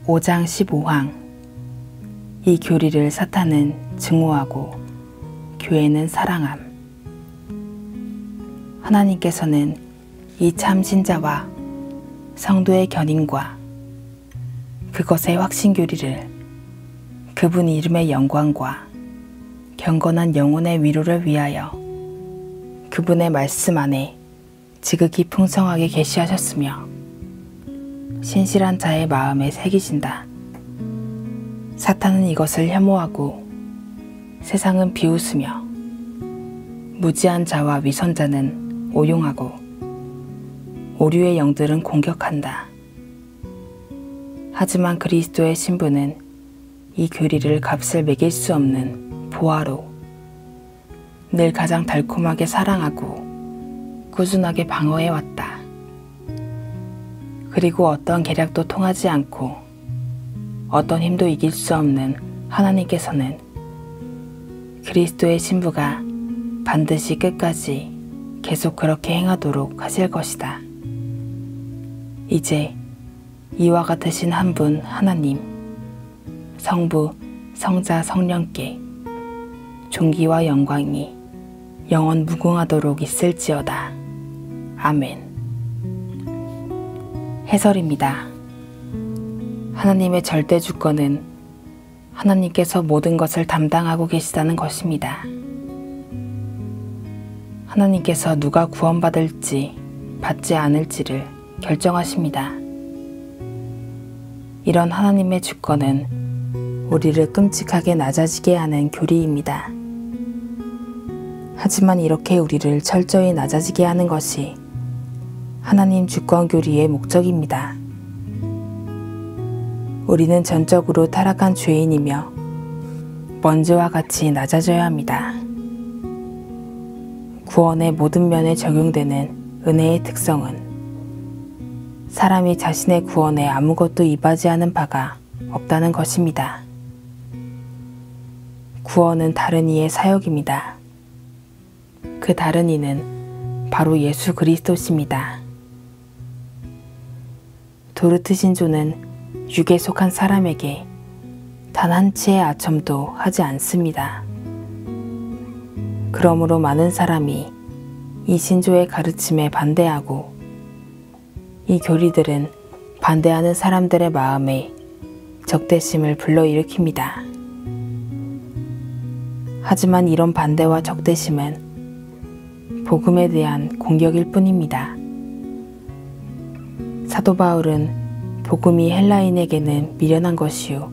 (5장 15항) 이 교리를 사탄은 증오하고 교회는 사랑함. 하나님께서는 이 참신자와 성도의 견인과 그것의 확신교리를 그분 이름의 영광과 경건한 영혼의 위로를 위하여 그분의 말씀 안에 지극히 풍성하게 계시하셨으며 신실한 자의 마음에 새기신다. 사탄은 이것을 혐오하고 세상은 비웃으며 무지한 자와 위선자는 오용하고 오류의 영들은 공격한다. 하지만 그리스도의 신부는 이 교리를 값을 매길 수 없는 보화로 늘 가장 달콤하게 사랑하고 꾸준하게 방어해왔다. 그리고 어떤 계략도 통하지 않고 어떤 힘도 이길 수 없는 하나님께서는 그리스도의 신부가 반드시 끝까지 계속 그렇게 행하도록 하실 것이다. 이제 이와 같으신 한 분 하나님, 성부, 성자, 성령께 존귀와 영광이 영원 무궁하도록 있을지어다. 아멘. 해설입니다. 하나님의 절대 주권은 하나님께서 모든 것을 담당하고 계시다는 것입니다. 하나님께서 누가 구원받을지 받지 않을지를 결정하십니다. 이런 하나님의 주권은 우리를 끔찍하게 낮아지게 하는 교리입니다. 하지만 이렇게 우리를 철저히 낮아지게 하는 것이 하나님 주권 교리의 목적입니다. 우리는 전적으로 타락한 죄인이며 먼지와 같이 낮아져야 합니다. 구원의 모든 면에 적용되는 은혜의 특성은 사람이 자신의 구원에 아무것도 이바지하는 바가 없다는 것입니다. 구원은 다른 이의 사역입니다. 그 다른 이는 바로 예수 그리스도십니다. 도르트 신조는 육에 속한 사람에게 단 한치의 아첨도 하지 않습니다. 그러므로 많은 사람이 이 신조의 가르침에 반대하고 이 교리들은 반대하는 사람들의 마음에 적대심을 불러일으킵니다. 하지만 이런 반대와 적대심은 복음에 대한 공격일 뿐입니다. 사도 바울은 복음이 헬라인에게는 미련한 것이요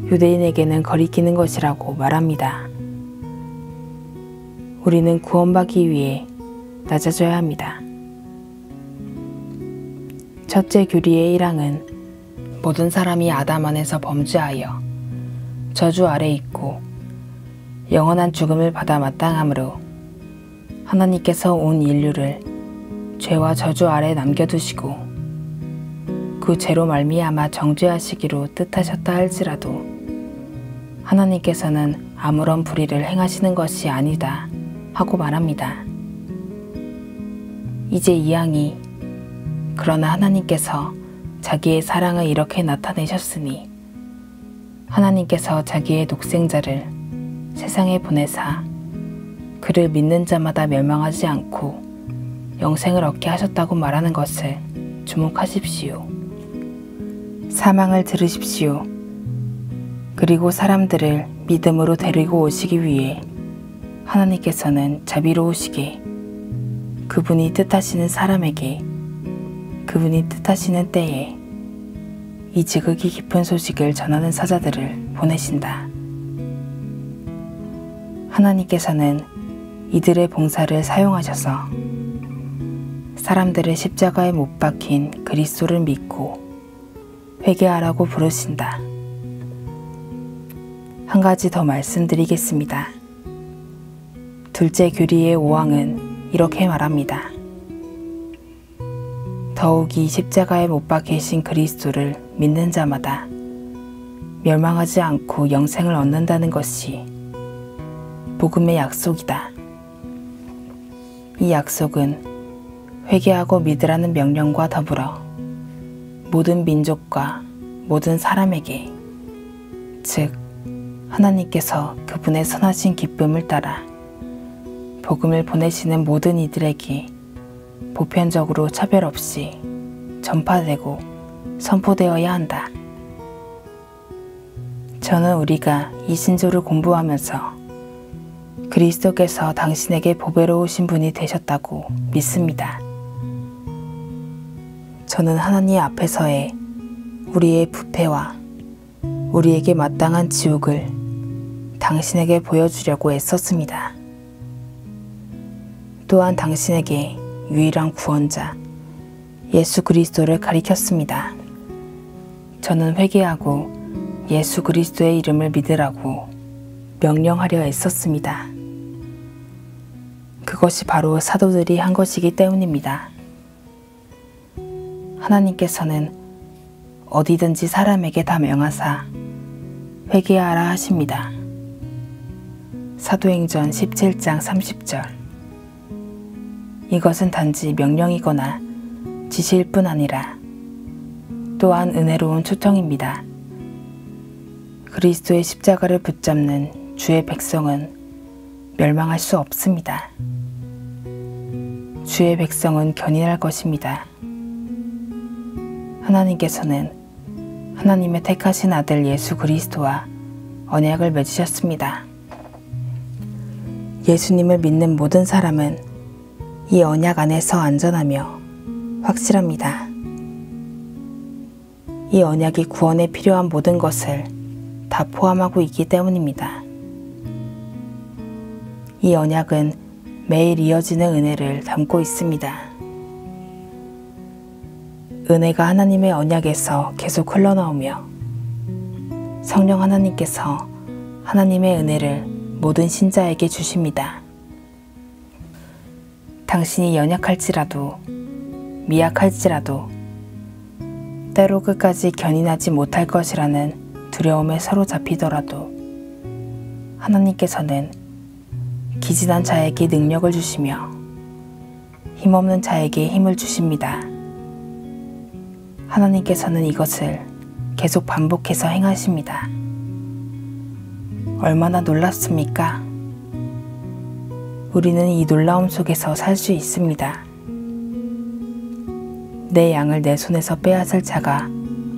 유대인에게는 거리끼는 것이라고 말합니다. 우리는 구원받기 위해 낮아져야 합니다. 첫째 교리의 1항은 모든 사람이 아담 안에서 범죄하여 저주 아래 있고 영원한 죽음을 받아 마땅하므로 하나님께서 온 인류를 죄와 저주 아래 남겨두시고 그 죄로 말미암아 정죄하시기로 뜻하셨다 할지라도 하나님께서는 아무런 불의를 행하시는 것이 아니다 하고 말합니다. 이제 2항이 그러나 하나님께서 자기의 사랑을 이렇게 나타내셨으니 하나님께서 자기의 독생자를 세상에 보내사 그를 믿는 자마다 멸망하지 않고 영생을 얻게 하셨다고 말하는 것을 주목하십시오. 사망을 들으십시오. 그리고 사람들을 믿음으로 데리고 오시기 위해 하나님께서는 자비로우시게 그분이 뜻하시는 사람에게 그분이 뜻하시는 때에 이 지극히 깊은 소식을 전하는 사자들을 보내신다. 하나님께서는 이들의 봉사를 사용하셔서 사람들을 십자가에 못 박힌 그리스도를 믿고 회개하라고 부르신다. 한 가지 더 말씀드리겠습니다. 둘째 규리의 5항은 이렇게 말합니다. 더욱이 십자가에 못 박히신 그리스도를 믿는 자마다 멸망하지 않고 영생을 얻는다는 것이 복음의 약속이다. 이 약속은 회개하고 믿으라는 명령과 더불어 모든 민족과 모든 사람에게, 즉 하나님께서 그분의 선하신 기쁨을 따라 복음을 보내시는 모든 이들에게 보편적으로 차별 없이 전파되고 선포되어야 한다. 저는 우리가 이 신조를 공부하면서 그리스도께서 당신에게 보배로우신 분이 되셨다고 믿습니다. 저는 하나님 앞에서의 우리의 부패와 우리에게 마땅한 지옥을 당신에게 보여주려고 애썼습니다. 또한 당신에게 유일한 구원자 예수 그리스도를 가리켰습니다. 저는 회개하고 예수 그리스도의 이름을 믿으라고 명령하려 애썼습니다. 그것이 바로 사도들이 한 것이기 때문입니다. 하나님께서는 어디든지 사람에게 다 명하사 회개하라 하십니다. 사도행전 17장 30절. 이것은 단지 명령이거나 지시일 뿐 아니라 또한 은혜로운 초청입니다. 그리스도의 십자가를 붙잡는 주의 백성은 멸망할 수 없습니다. 주의 백성은 견인할 것입니다. 하나님께서는 하나님의 택하신 아들 예수 그리스도와 언약을 맺으셨습니다. 예수님을 믿는 모든 사람은 이 언약 안에서 안전하며 확실합니다. 이 언약이 구원에 필요한 모든 것을 다 포함하고 있기 때문입니다. 이 언약은 매일 이어지는 은혜를 담고 있습니다. 은혜가 하나님의 언약에서 계속 흘러나오며 성령 하나님께서 하나님의 은혜를 모든 신자에게 주십니다. 당신이 연약할지라도 미약할지라도 때로 끝까지 견인하지 못할 것이라는 두려움에 사로잡히더라도 하나님께서는 기진한 자에게 능력을 주시며 힘없는 자에게 힘을 주십니다. 하나님께서는 이것을 계속 반복해서 행하십니다. 얼마나 놀랍습니까? 우리는 이 놀라움 속에서 살 수 있습니다. 내 양을 내 손에서 빼앗을 자가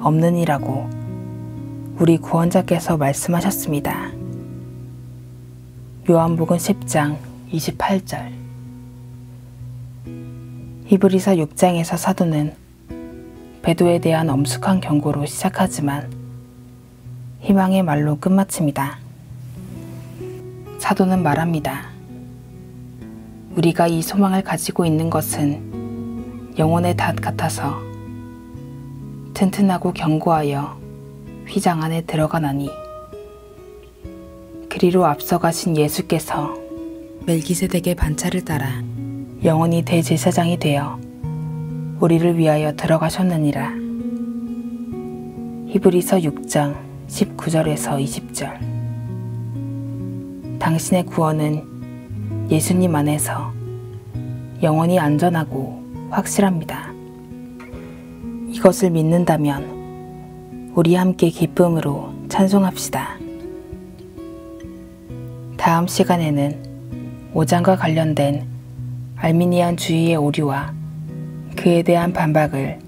없느니라고 우리 구원자께서 말씀하셨습니다. 요한복음 10장 28절. 히브리서 6장에서 사도는 배도에 대한 엄숙한 경고로 시작하지만 희망의 말로 끝마칩니다. 사도는 말합니다. 우리가 이 소망을 가지고 있는 것은 영혼의 닷 같아서 튼튼하고 견고하여 휘장 안에 들어가나니 그리로 앞서가신 예수께서 멜기세덱의 반차를 따라 영원히 대제사장이 되어 우리를 위하여 들어가셨느니라. 히브리서 6장 19절에서 20절. 당신의 구원은 예수님 안에서 영원히 안전하고 확실합니다. 이것을 믿는다면 우리 함께 기쁨으로 찬송합시다. 다음 시간에는 5장과 관련된 알미니안 주의의 오류와 그에 대한 반박을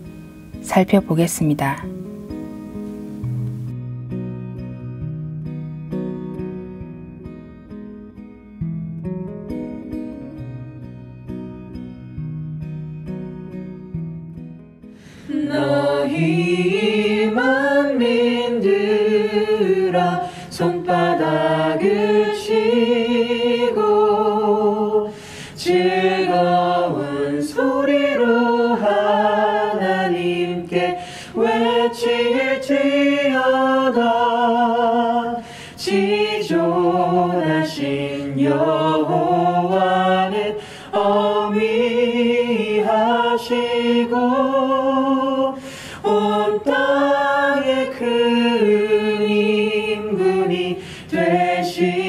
살펴보겠습니다. 너희 만민들아 손바닥을 치고 즐거운 소리로 하나님께 외칠지어다. 되시